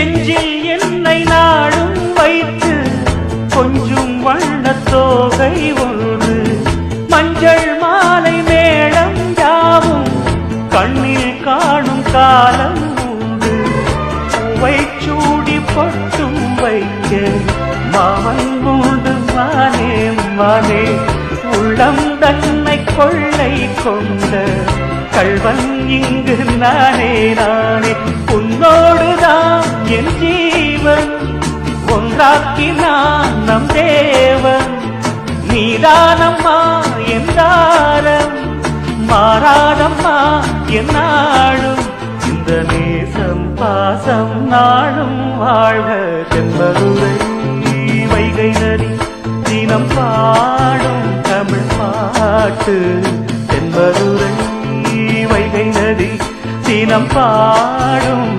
நெஞ்சில் என்னை நாடும் வைத்து கொஞ்சம் வண்ணத்தோகை ஒன்று மஞ்சள் மாலை மேளம் யாவும் கண்ணில் காணும் காலம் உண்டு. பூவை சூடி பொட்டும் வைக்க மாமன் உண்டு மானே மானே. உள்ளம் தன்னை கொள்ளை கொண்ட கள்வன் இங்கு நானே நானே. உன்னோடுதான் என் ஜீவன் ஒன்றாக்கினான் நம் தேவன். நீதானம்மா என் தாரம் மாறாதம்மா என் நாடும். இந்த நேசம் பாசம் நாளும் வாழ்க. தென்பதுரை வைகை நதி தினம் பாடும் தமிழ் பாட்டு. தென்பதுரை வைகை நதி தினம் பாடும்